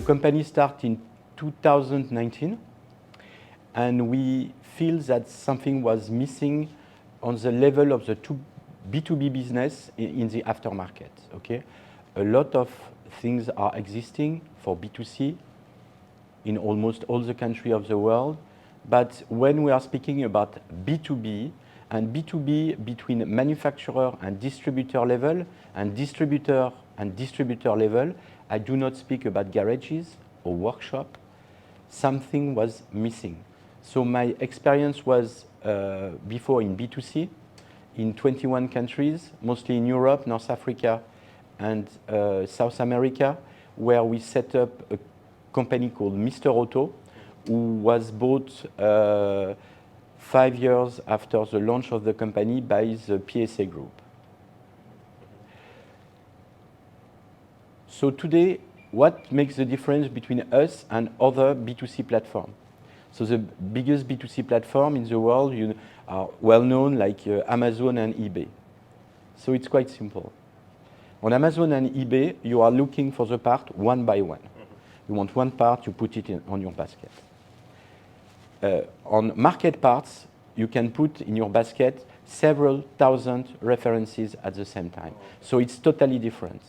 company started in 2019, and we feel that something was missing on the level of the B2B business in the aftermarket, okay? A lot of things are existing for B2C in almost all the countries of the world, but when we are speaking about B2B, and B2B between manufacturer and distributor level, and distributor level, I do not speak about garages or workshop. Something was missing. So my experience was before in B2C in 21 countries, mostly in Europe, North Africa, and South America, where we set up a company called Mr. Auto, who was bought 5 years after the launch of the company by the PSA Group. So today, what makes the difference between us and other B2C platforms? So the biggest B2C platform in the world are well known, like Amazon and eBay. So it's quite simple. On Amazon and eBay, you are looking for the part one by one. You want one part, you put it on your basket. On MARKETPARTS, you can put in your basket several thousand references at the same time. So it's totally different.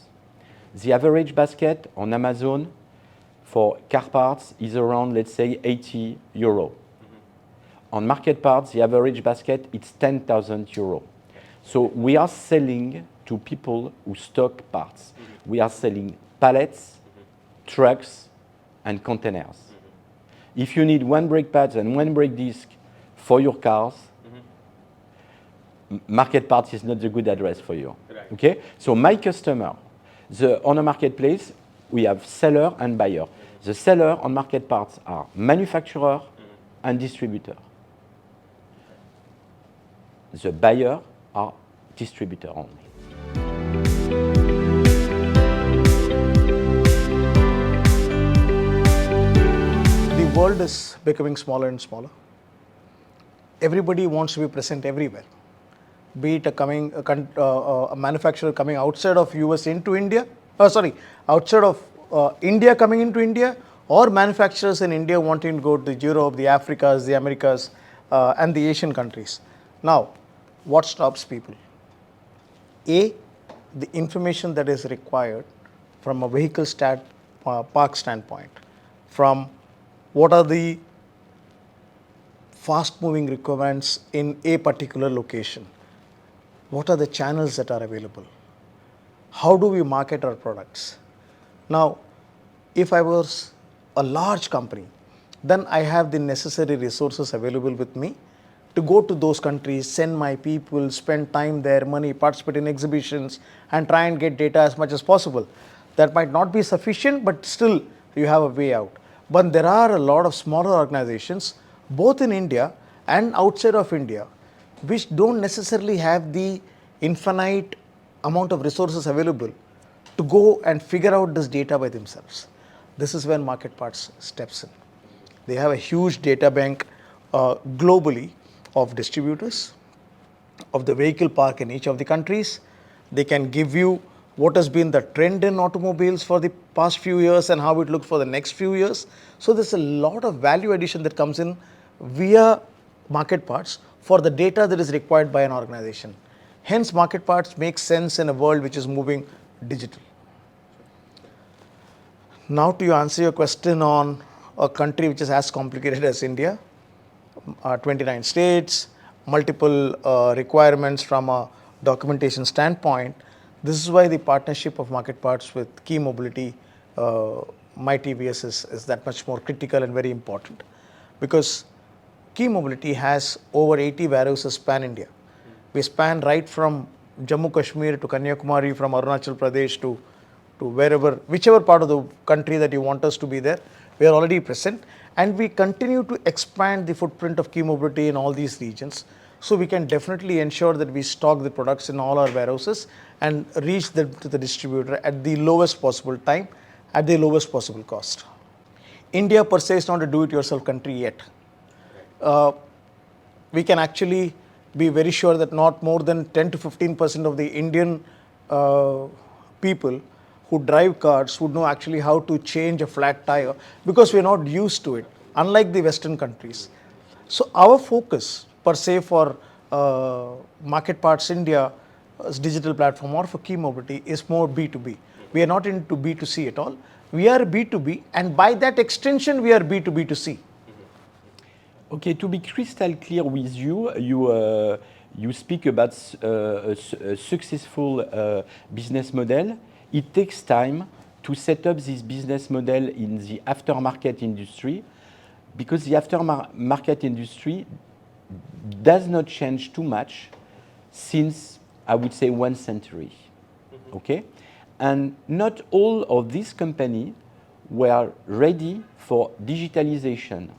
The average basket on Amazon for car parts is around, let's say, 80 euro. On MARKETPARTS, the average basket is 10,000 euro. So we are selling to people who stock parts. We are selling pallets, trucks, and containers. If you need one brake pads and one brake disc for your cars, MARKETPARTS is not the good address for you. Right. Okay? So my customer, on a marketplace, we have seller and buyer. The seller on MARKETPARTS are manufacturer and distributor. The buyer are distributor only. The world is becoming smaller and smaller. Everybody wants to be present everywhere. Be it a manufacturer coming outside of US into India, outside of India coming into India, or manufacturers in India wanting to go to Europe, the Africas, the Americas, and the Asian countries. Now, what stops people? A, the information that is required from a vehicle park standpoint, from what are the fast-moving requirements in a particular location. What are the channels that are available? How do we market our products? Now, if I was a large company, then I have the necessary resources available with me to go to those countries, send my people, spend time there, money, participate in exhibitions, and try and get data as much as possible. That might not be sufficient, but still you have a way out. But there are a lot of smaller organizations, both in India and outside of India, which don't necessarily have the infinite amount of resources available to go and figure out this data by themselves. This is when MARKETPARTS steps in. They have a huge data bank globally of distributors, of the vehicle park in each of the countries. They can give you what has been the trend in automobiles for the past few years and how it looks for the next few years. So there's a lot of value addition that comes in via MARKETPARTS for the data that is required by an organization. Hence, MARKETPARTS makes sense in a world which is moving digital. Now to answer your question on a country which is as complicated as India, 29 states, multiple requirements from a documentation standpoint. This is why the partnership of MARKETPARTS with Key Mobility, myTVS is that much more critical and very important, because Key Mobility has over 80 warehouses span India. We span right from Jammu Kashmir to Kanyakumari, from Arunachal Pradesh to whichever part of the country that you want us to be there. We are already present, and we continue to expand the footprint of Key Mobility in all these regions. So we can definitely ensure that we stock the products in all our warehouses and reach them to the distributor at the lowest possible time, at the lowest possible cost. India per se is not a do-it-yourself country yet. We can actually be very sure that not more than 10 to 15% of the Indian people who drive cars would know actually how to change a flat tire because we're not used to it, unlike the Western countries. So our focus per se for Market Parts India digital platform or for Key Mobility is more B2B. We are not into B2C at all. We are B2B, and by that extension we are B2B2C. Okay, to be crystal clear with you, you speak about a successful business model. It takes time to set up this business model in the aftermarket industry because the aftermarket industry does not change too much since, I would say, 1 century. Okay? And not all of these companies were ready for digitalization.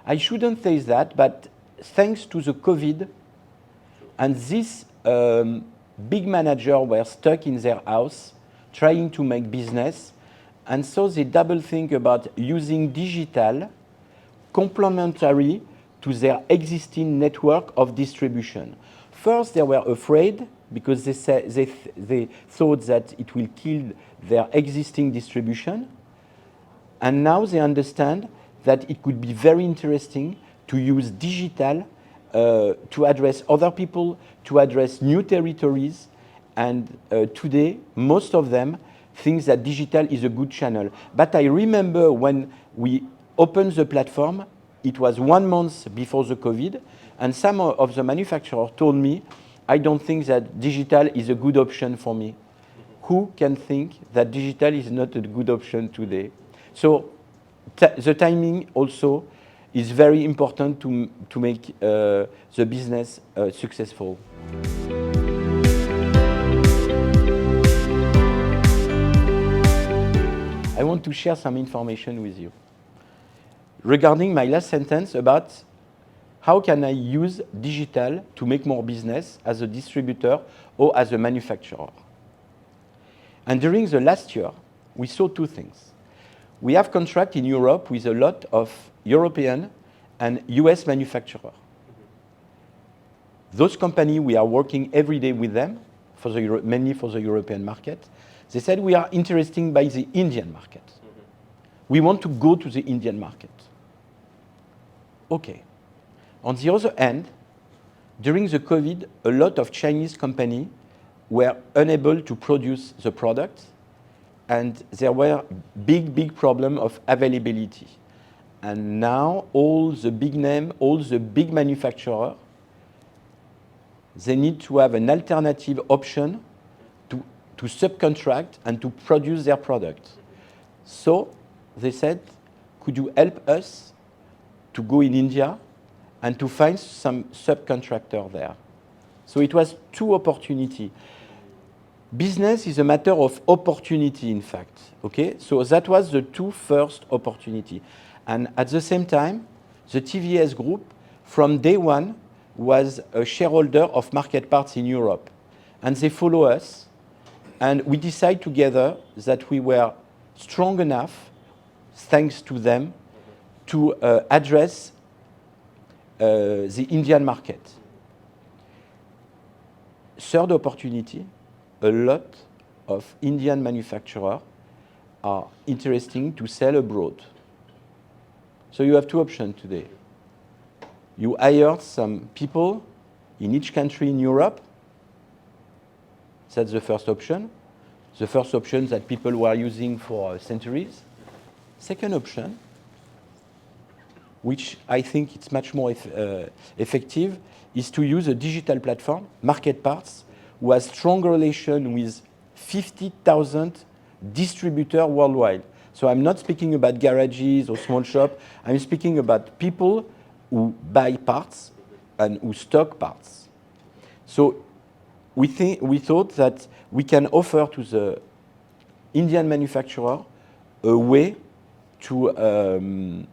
I shouldn't say that, but thanks to the COVID, and these big managers were stuck in their house trying to make business, and so they double think about using digital complementary to their existing network of distribution. First, they were afraid because they thought that it will kill their existing distribution, and now they understand that it could be very interesting to use digital to address other people, to address new territories, and today most of them think that digital is a good channel. But I remember when we opened the platform, it was 1 month before the COVID, and some of the manufacturers told me, I don't think that digital is a good option for me. Who can think that digital is not a good option today? So the timing also is very important to make the business successful. I want to share some information with you regarding my last sentence about how can I use digital to make more business as a distributor or as a manufacturer. And during the last year, we saw 2 things. We have contract in Europe with a lot of European and US manufacturers. Those companies, we are working every day with them, mainly for the European market. They said we are interested by the Indian market. We want to go to the Indian market. Okay. On the other hand, during the COVID, a lot of Chinese companies were unable to produce the product, and there were big problem of availability. And now all the big name, all the big manufacturers, they need to have an alternative option to subcontract and to produce their product. So they said, could you help us to go in India and to find some subcontractor there? So it was 2 opportunities. Business is a matter of opportunity, in fact. Okay, so that was the 2 first opportunity. And at the same time, the TVS group, from day 1, was a shareholder of MARKETPARTS in Europe. And they follow us, and we decided together that we were strong enough, thanks to them, to address the Indian market. Third opportunity, a lot of Indian manufacturers are interested to sell abroad. So you have 2 options today. You hire some people in each country in Europe. That's the first option. The first option that people were using for centuries. Second option, which I think it's much more effective, is to use a digital platform, MARKETPARTS, who has strong relation with 50,000 distributors worldwide. So I'm not speaking about garages or small shops. I'm speaking about people who buy parts and who stock parts. So we thought that we can offer to the Indian manufacturer a way to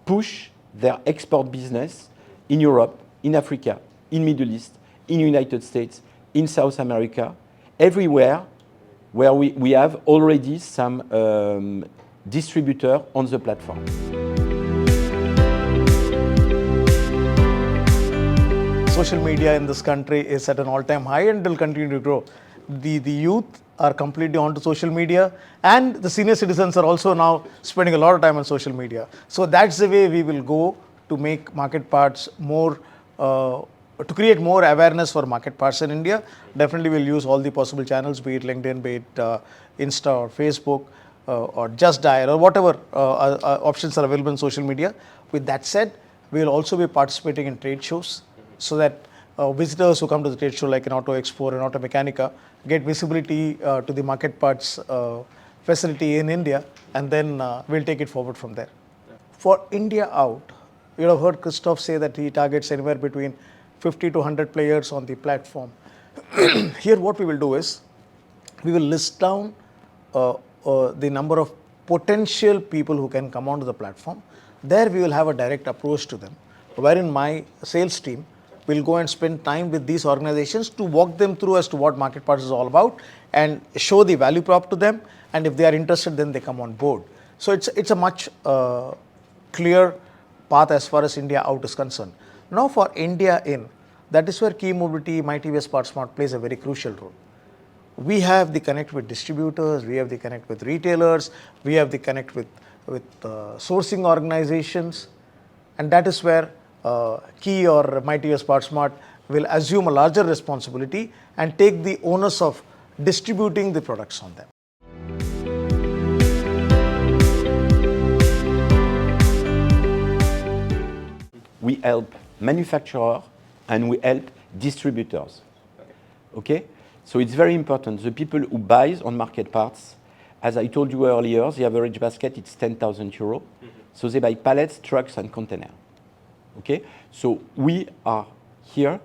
push their export business in Europe, in Africa, in Middle East, in United States, in South America, everywhere where we have already some distributor on the platform. Social media in this country is at an all-time high and will continue to grow. the youth are completely onto social media, and the senior citizens are also now spending a lot of time on social media. So that's the way we will go to make market parts more, to create more awareness for market parts in India. Definitely we'll use all the possible channels, be it LinkedIn, be it Insta or Facebook, or Just Dial, or whatever options are available in social media. With that said, we will also be participating in trade shows, so that visitors who come to the trade show, like an Auto Expo and Auto Mechanica, get visibility to the market parts facility in India, and then we'll take it forward from there. For India out, you have heard Christophe say that he targets anywhere between 50 to 100 players on the platform. Here what we will do is, we will list down the number of potential people who can come onto the platform. There we will have a direct approach to them, wherein my sales team will go and spend time with these organizations to walk them through as to what market parts is all about, and show the value prop to them, and if they are interested, then they come on board. So it's a much clear path as far as India out is concerned. Now for India in, that is where Key Mobility, myTVS PartSmart plays a very crucial role. We have the connect with distributors, we have the connect with retailers, we have the connect with sourcing organizations, and that is where Key or myTVS PartSmart will assume a larger responsibility and take the onus of distributing the products on them. We help manufacturers and we help distributors. Okay? So it's very important. The people who buy on market parts, as I told you earlier, the average basket it's 10,000 euros. So they buy pallets, trucks, and containers. Okay? So we are here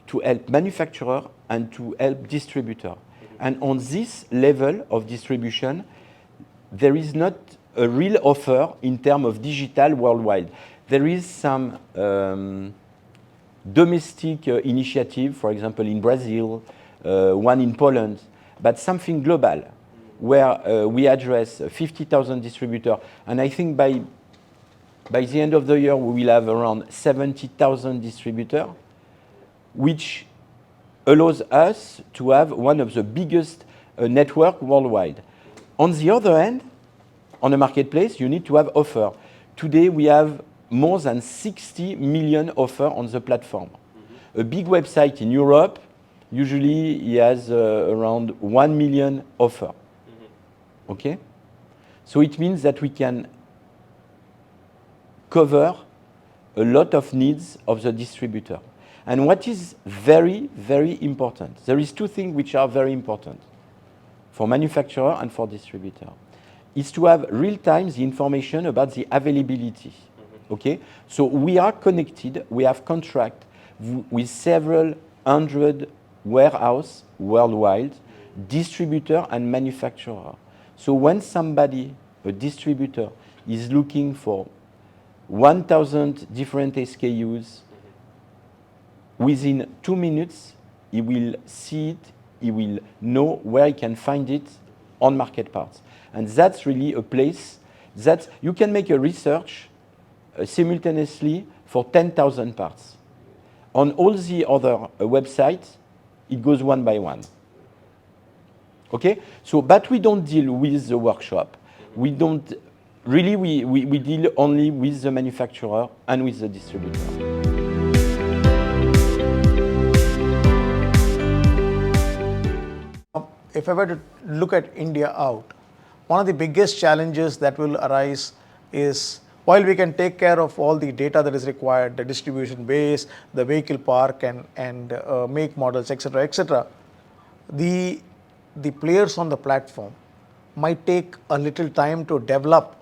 to help manufacturer and to help distributor. And on this level of distribution, there is not a real offer in terms of digital worldwide. There is some domestic initiative, for example, in Brazil, one in Poland, but something global, where we address 50,000 distributors. And I think by the end of the year, we will have around 70,000 distributors, which allows us to have one of the biggest network worldwide. On the other hand, on a marketplace, you need to have offer. Today, we have more than 60 million offers on the platform. A big website in Europe, usually he has around 1 million offers. Okay? So it means that we can cover a lot of needs of the distributor. And what is very, very important, there is two things which are very important for manufacturer and for distributor, is to have real-time the information about the availability. Okay? So we are connected, we have contract with several hundred warehouses worldwide, distributor and manufacturer. So when somebody, a distributor, is looking for 1,000 different SKUs, within 2 minutes, he will see it, he will know where he can find it on market parts. And that's really a place that you can make a research simultaneously for 10,000 parts. On all the other websites, it goes one by one. Okay? So, but we don't deal with the workshop. We don't, really, we deal only with the manufacturer and with the distributor. If I were to look at India out, one of the biggest challenges that will arise is, while we can take care of all the data that is required, the distribution base, the vehicle park, and make models, etc., the players on the platform might take a little time to develop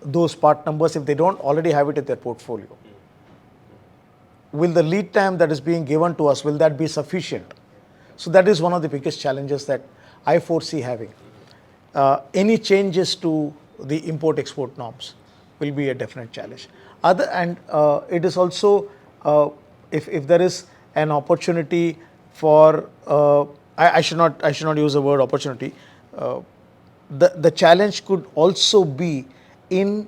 those part numbers if they don't already have it in their portfolio. Will the lead time that is being given to us, will that be sufficient? So that is one of the biggest challenges that I foresee having. Any changes to the import-export norms will be a definite challenge. It is also, if there is an opportunity for, I should not use the word opportunity. The challenge could also be in,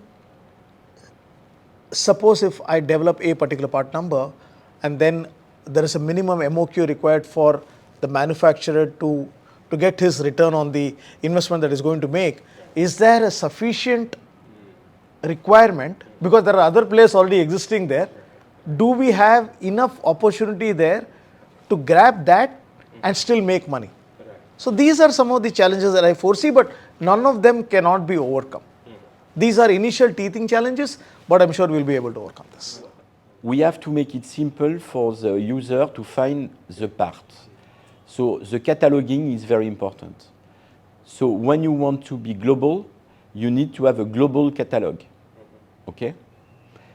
suppose if I develop a particular part number and then there is a minimum MOQ required for the manufacturer to get his return on the investment that he's going to make, is there a sufficient requirement, because there are other players already existing there? Do we have enough opportunity there to grab that and still make money? So these are some of the challenges that I foresee, but none of them cannot be overcome. These are initial teething challenges, but I'm sure we'll be able to overcome this. We have to make it simple for the user to find the part. So the cataloging is very important. So when you want to be global, you need to have a global catalog. Okay?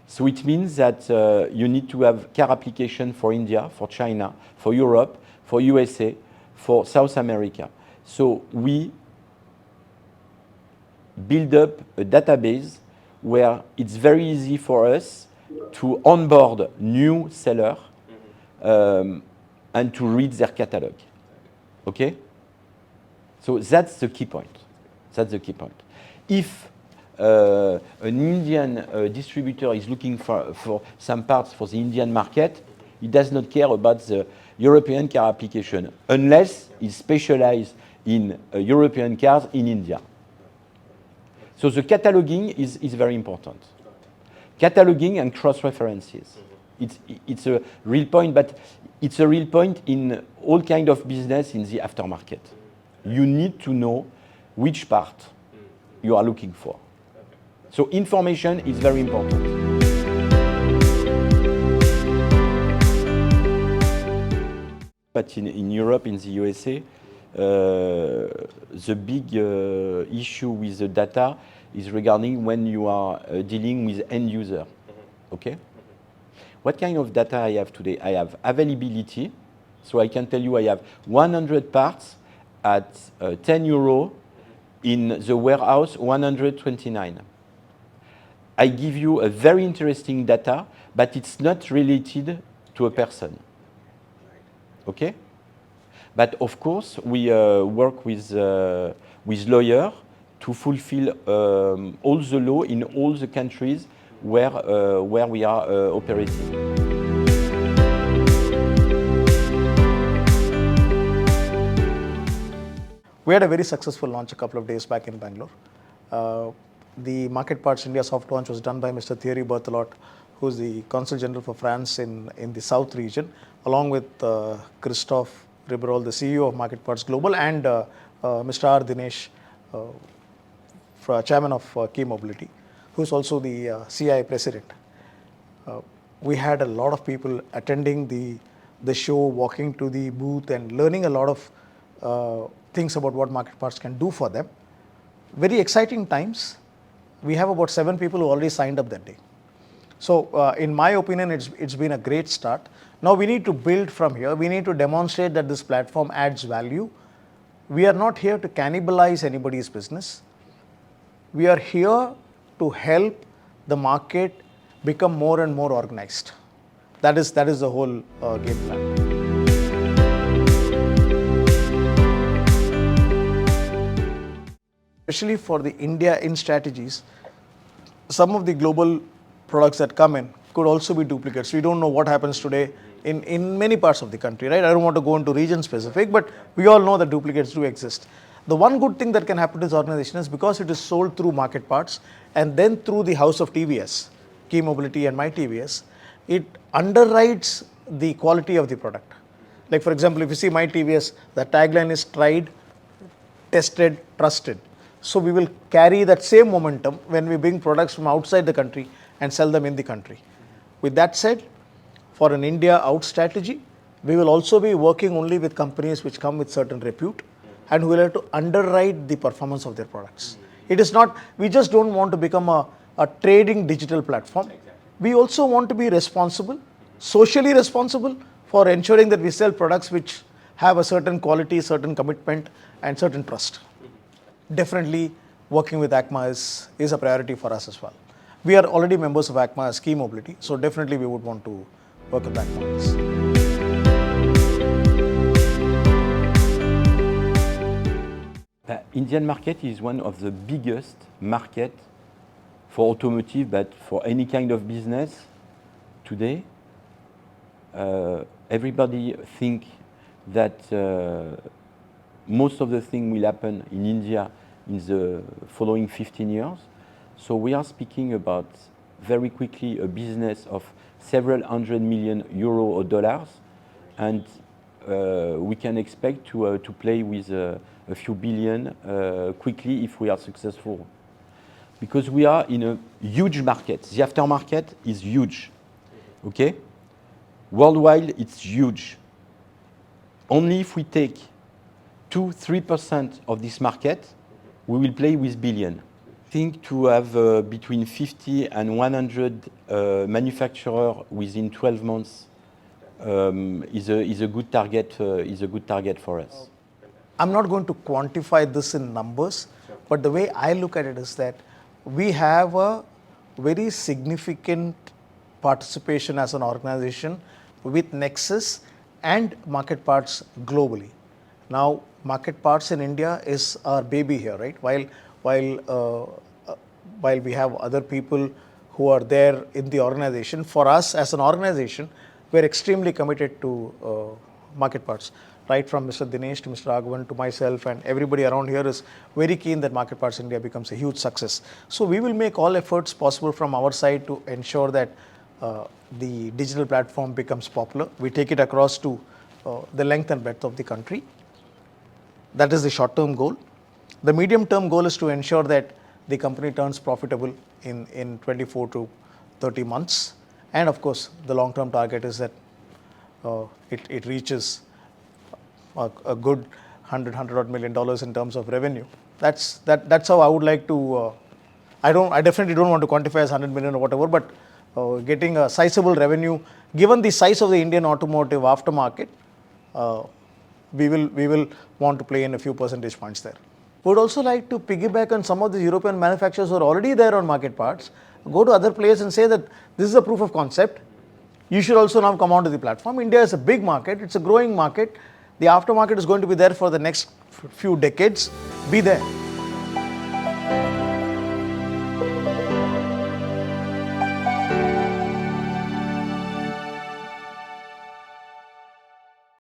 So it means that you need to have car application for India, for China, for Europe, for USA, for South America. So we build up a database where it's very easy for us to onboard new seller and to read their catalog. Okay? So that's the key point. That's the key point. If an Indian distributor is looking for some parts for the Indian market, he does not care about the European car application unless he's specialized in European cars in India. So the cataloging is very important. Cataloging and cross-references. It's a real point, but it's a real point in all kind of business in the aftermarket. You need to know which part you are looking for. So information is very important. But in Europe, in the USA, the big issue with the data is regarding when you are dealing with end user. Okay? What kind of data I have today? I have availability. So I can tell you I have 100 parts at 10 euro, in the warehouse 129. I give you a very interesting data, but it's not related to a person. Okay? But of course, we work with lawyers to fulfill all the law in all the countries where we are operating. We had a very successful launch a couple of days back in Bangalore. The MARKETPARTS India soft launch was done by Mr. Thierry Berthelot, who is the Consul General for France in the South region, along with Christophe, Riberolle, the CEO of MARKETPARTS Global, and Mr. R. Dinesh, Chairman of Key Mobility, who is also the CI President. We had a lot of people attending the show, walking to the booth and learning a lot of things about what MARKETPARTS can do for them. Very exciting times. We have about 7 people who already signed up that day. So in my opinion, it's been a great start. Now we need to build from here. We need to demonstrate that this platform adds value. We are not here to cannibalize anybody's business. We are here to help the market become more and more organized. That is the whole game plan. Especially for the India in strategies, some of the global products that come in could also be duplicates. We don't know what happens today in many parts of the country, right? I don't want to go into region specific, but we all know that duplicates do exist. The one good thing that can happen to this organization is because it is sold through MARKETPARTS and then through the house of TVS, Key Mobility and myTVS, it underwrites the quality of the product. Like for example, if you see myTVS, the tagline is tried, tested, trusted. So we will carry that same momentum when we bring products from outside the country and sell them in the country. With that said, for an India out strategy, we will also be working only with companies which come with certain repute and who will have to underwrite the performance of their products. It is not, we just don't want to become a trading digital platform. We also want to be responsible, socially responsible, for ensuring that we sell products which have a certain quality, certain commitment and certain trust. Definitely working with ACMA is a priority for us as well. We are already members of ACMA as Key Mobility, so definitely we would want to work with ACMA on this. The Indian market is one of the biggest market for automotive, but for any kind of business today. Everybody think that most of the thing will happen in India in the following 15 years. So we are speaking about very quickly a business of several hundred million euro or dollars, and we can expect to play with a few billion quickly if we are successful. Because we are in a huge market. The aftermarket is huge, okay? Worldwide, it's huge. Only if we take 2-3% of this market, we will play with billion. I think to have between 50 and 100 manufacturers within 12 months is a good target. Is a good target for us. I'm not going to quantify this in numbers, but the way I look at it is that we have a very significant participation as an organization with Nexus and MARKETPARTS globally. Now, MARKETPARTS in India is our baby here, right? While we have other people who are there in the organization, for us as an organization, we're extremely committed to MARKETPARTS. Right from Mr. Dinesh to Mr. Raghavan to myself and everybody around here is very keen that MARKETPARTS India becomes a huge success. So we will make all efforts possible from our side to ensure that the digital platform becomes popular. We take it across to the length and breadth of the country. That is the short-term goal. The medium-term goal is to ensure that the company turns profitable in 24 to 30 months. And of course, the long-term target is that it reaches a good $100 million in terms of revenue. That's how I would like to. I definitely don't want to quantify as 100 million or whatever, but getting a sizable revenue, given the size of the Indian automotive aftermarket, we will want to play in a few percentage points there. Would also like to piggyback on some of the European manufacturers who are already there on MARKETPARTS, go to other players and say that this is a proof of concept. You should also now come onto the platform. India is a big market. It's a growing market. The aftermarket is going to be there for the next few decades. Be there.